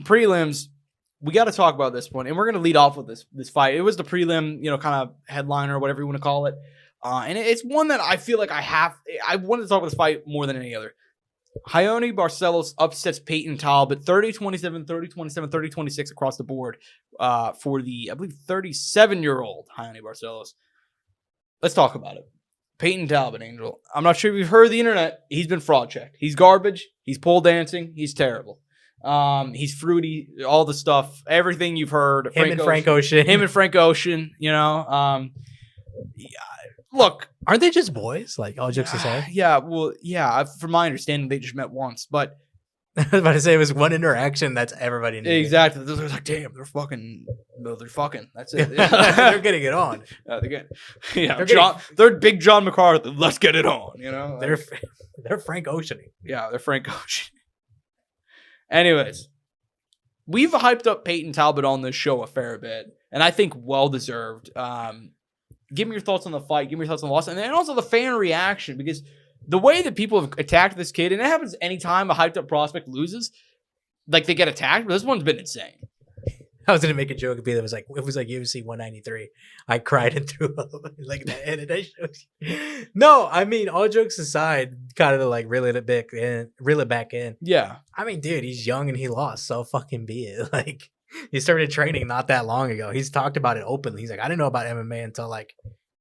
prelims, we got to talk about this one, and we're going to lead off with this fight. It was the prelim, kind of headliner, whatever you want to call it. And it's one that I feel like I wanted to talk about this fight more than any other. Raoni Barcelos upsets Payton Talbott 30-27, 30-27, 30-26 across the board for the, I believe, 37-year-old Raoni Barcelos. Let's talk about it. Payton Talbott, Angel. I'm not sure if you've heard the internet. He's been fraud checked. He's garbage. He's pole dancing. He's terrible. He's fruity. All the stuff. Everything you've heard. Him and Frank Ocean. Look. Aren't they just boys? Like, all jokes aside? Yeah, well, yeah. From my understanding, they just met once. But I was about to say it was one interaction that's everybody knew. Exactly. They're like, damn, they're fucking. No, they're fucking. That's it. They're getting it on. They're getting. Yeah, they're big John McCarthy. Let's get it on. They're Frank Oceaning. Yeah, they're Frank Ocean. Anyways, we've hyped up Payton Talbott on this show a fair bit, and I think well deserved. Give me your thoughts on the fight. Give me your thoughts on the loss, and then also the fan reaction, because the way that people have attacked this kid, and it happens anytime a hyped up prospect loses, like they get attacked. But this one's been insane. I was gonna make a joke if it was like UFC 193. I cried and threw up like that, and it shows you. No, I mean, all jokes aside, kind of like reel it back in. Yeah, I mean, dude, he's young and he lost, so fucking be it. Like, he started training not that long ago. He's talked about it openly. He's like, I didn't know about MMA until like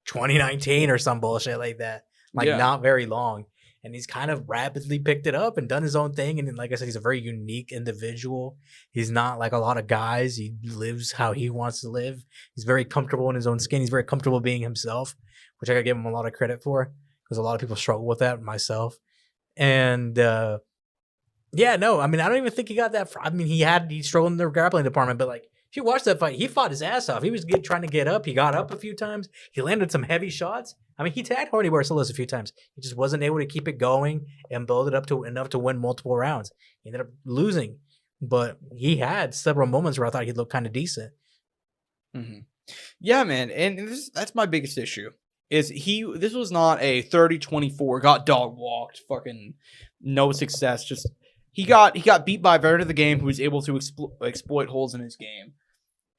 2019 or some bullshit like that. Not very long. And he's kind of rapidly picked it up and done his own thing. And then, like I said, he's a very unique individual. He's not like a lot of guys. He lives how he wants to live. He's very comfortable in his own skin. He's very comfortable being himself, which I gotta give him a lot of credit for, because a lot of people struggle with that, myself. And yeah, no, I mean, I don't even think he got that. I mean, he struggled in the grappling department, but like, if you watch that fight, he fought his ass off. He was trying to get up. He got up a few times. He landed some heavy shots. I mean, he tagged Raoni Barcelos a few times. He just wasn't able to keep it going and build it up to enough to win multiple rounds. He ended up losing, but he had several moments where I thought he'd look kind of decent. Mm-hmm. Yeah, man, and that's my biggest issue. This was not a 30-24 got dog walked, fucking no success. Just he got beat by a veteran of the game who was able to exploit holes in his game.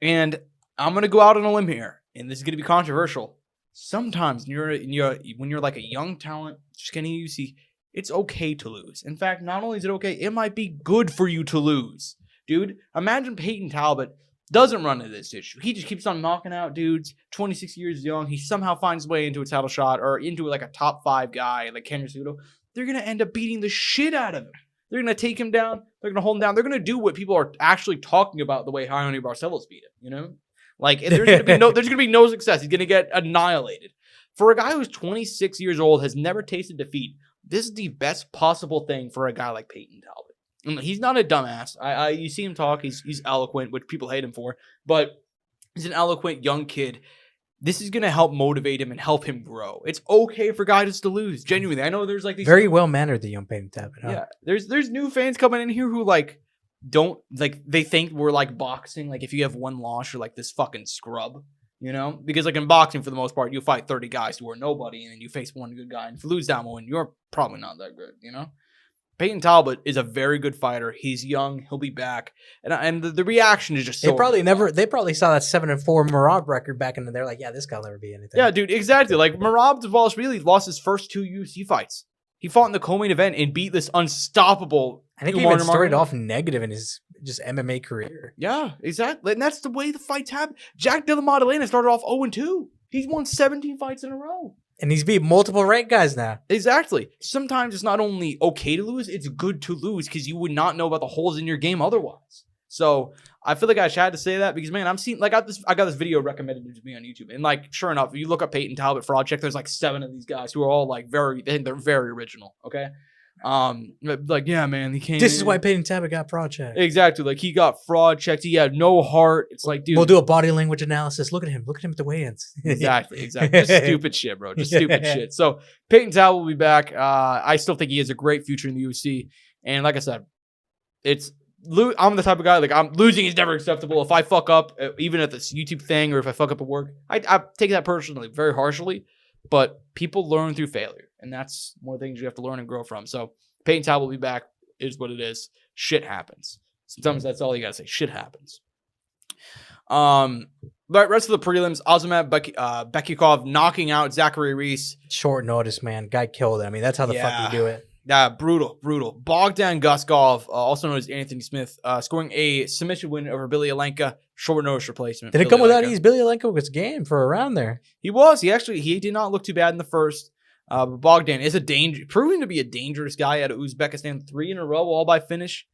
And I'm gonna go out on a limb here, and this is gonna be controversial. Sometimes when you're like a young talent, just getting UC, it's okay to lose. In fact, not only is it okay, it might be good for you to lose, dude. Imagine Payton Talbott doesn't run into this issue. He just keeps on knocking out dudes. 26 years young, he somehow finds his way into a title shot or into like a top 5 guy like Ken Rizzuto. They're gonna end up beating the shit out of him. They're going to take him down. They're going to hold him down. They're going to do what people are actually talking about the way Raoni Barcelos beat him, Like, there's going to be no success. He's going to get annihilated. For a guy who's 26 years old, has never tasted defeat, this is the best possible thing for a guy like Payton Talbott. And he's not a dumbass. You see him talk. He's eloquent, which people hate him for. But he's an eloquent young kid. This is going to help motivate him and help him grow. It's okay for guys to lose. Genuinely. I know there's like these... Very well-mannered, the young Payton Talbott. Huh? Yeah. There's new fans coming in here who like don't... Like they think we're like boxing. Like if you have one loss, you're like this fucking scrub. Because like in boxing, for the most part, you fight 30 guys who are nobody and then you face one good guy. And if you lose that one, you're probably not that good, Payton Talbot is a very good fighter. He's young. He'll be back. And the reaction is just so... They probably saw that 7-4 Marab record back in, and they're like, yeah, this guy'll never be anything. Yeah, dude, exactly. Like, Marab Dvalishvili lost his first 2 UFC fights. He fought in the co-main event and beat this unstoppable... I think he even started off negative in his just MMA career. Yeah, exactly. And that's the way the fights happen. Jack Della Maddalena started off 0-2. He's won 17 fights in a row. And he's beat multiple ranked guys now. Exactly. Sometimes it's not only okay to lose, it's good to lose because you would not know about the holes in your game otherwise. So I feel like I had to say that because, man, I got this video recommended to me on YouTube. And like, sure enough, if you look up Payton Talbott fraud check, there's like 7 of these guys who are all like they're very original. Okay. Like, yeah, man, he can't. This is why Payton Talbott got fraud checked. Exactly. Like he got fraud checked. He had no heart. It's like, dude, we'll do a body language analysis. Look at him at the weigh-ins. Exactly. Just stupid shit, bro. Just stupid shit. So Payton Talbott will be back. I still think he has a great future in the UFC. And like I said, I'm the type of guy, like, losing is never acceptable. If I fuck up, even at this YouTube thing, or if I fuck up at work, I take that personally, very harshly. But people learn through failure, and that's one of the things you have to learn and grow from. So Payton Talbott will be back. It is what it is. Shit happens. Sometimes that's all you gotta say. Shit happens. But rest of the prelims, Azamat Bekikov knocking out Zachary Reese. Short notice, man. Guy killed it. I mean, that's how the fuck you do it. Yeah, brutal. Bogdan Guskov, also known as Anthony Smith, scoring a submission win over Billy Elenka. Short notice replacement. Did it come without ease? Billy Elenka was game for a round there. He was. He did not look too bad in the first. But Bogdan is proving to be a dangerous guy out of Uzbekistan. 3 in a row, all by finish.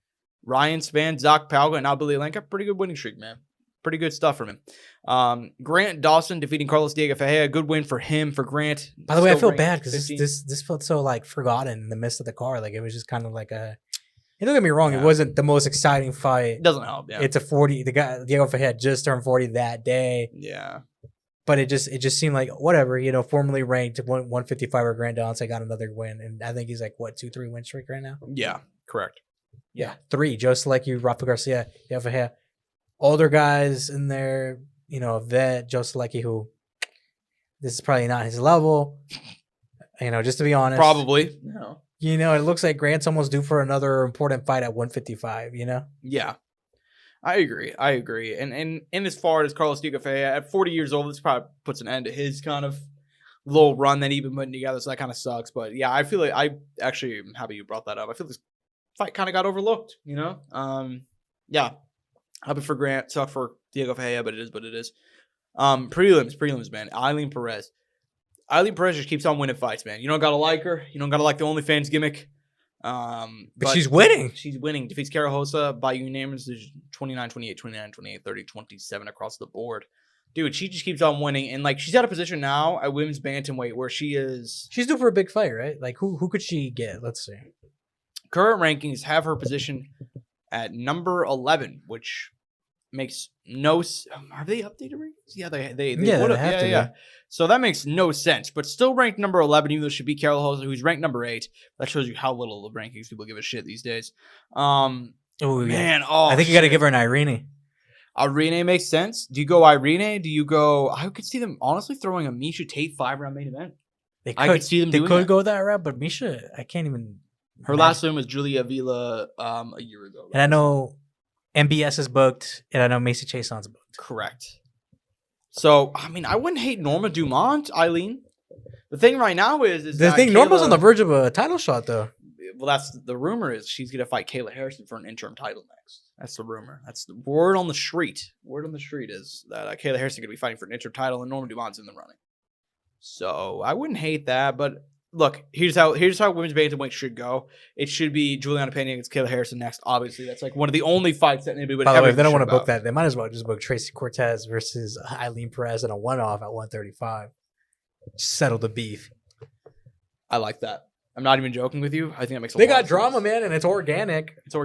Ryan Spann, Zach Palga, and now Billy Elenka. Pretty good winning streak, man. Pretty good stuff from him. Grant Dawson defeating Carlos Diego Ferreira. Good win for him, for Grant. By the way, I feel bad because this felt so like forgotten in the midst of the card. Like it was just kind of like a. Don't get me wrong, it wasn't the most exciting fight. It doesn't help. Yeah, it's a 40. The guy Diego Ferreira just turned 40 that day. Yeah, but it just seemed like whatever. Formerly ranked 155er Grant Dawson got another win, and I think he's like 2-3 win streak right now. Yeah, correct. Yeah, 3. Joe Selecki, Rafa Garcia, Diego Ferreira. Older guys in there, vet, Joe Selecki, who this is probably not his level, just to be honest. Probably. No. It looks like Grant's almost due for another important fight at 155, Yeah. I agree. And as far as Carlos Diego Ferreira, at 40 years old, this probably puts an end to his kind of little run that he's been putting together, so that kind of sucks. But yeah, I feel like I actually am happy you brought that up. I feel this fight kind of got overlooked, Yeah. Happy for Grant, suck for Diego Ferreira, but it is what it is. Prelims, man. Eileen Perez just keeps on winning fights, man. You don't gotta like her. You don't gotta like the OnlyFans gimmick. But she's winning. She's winning. Defeats Kara Hosa by unanimous decision 29-28, 29-28, 30-27 across the board. Dude, she just keeps on winning. And like she's at a position now at women's bantamweight where she's due for a big fight, right? Like who could she get? Let's see. Current rankings have her position at number 11, which makes no sense. Are they updated rankings? Yeah, they would have. Yeah. So that makes no sense, but still ranked number 11, even though she beat Carol Hosa, who's ranked number 8. That shows you how little the rankings people give a shit these days. I think you got to give her an Irene. Irene makes sense. Do you go Irene? Do you go? I could see them honestly throwing a Misha Tate 5-round main event. I could see them. They could go that route, but Misha, I can't even. Her last win was Julia Avila a year ago. Right? And I know MBS is booked, and I know Macy Chason's booked. Correct. So, I mean, I wouldn't hate Norma Dumont, Eileen. The thing right now is Norma's on the verge of a title shot, though. Well, that's the rumor is she's going to fight Kayla Harrison for an interim title next. That's the rumor. That's the word on the street. Word on the street is that Kayla Harrison is going to be fighting for an interim title, and Norma Dumont's in the running. So, I wouldn't hate that, but look, here's how women's bantamweight should go. It should be Juliana Pena against Kayla Harrison next. Obviously, that's like one of the only fights that anybody would. By the way, if they don't want to book that, they might as well just book Tracy Cortez versus Eileen Perez in a one-off at 135. Settle the beef. I like that. I'm not even joking with you. I think that makes a lot They got of drama, sense. man, and it's organic. It's organic.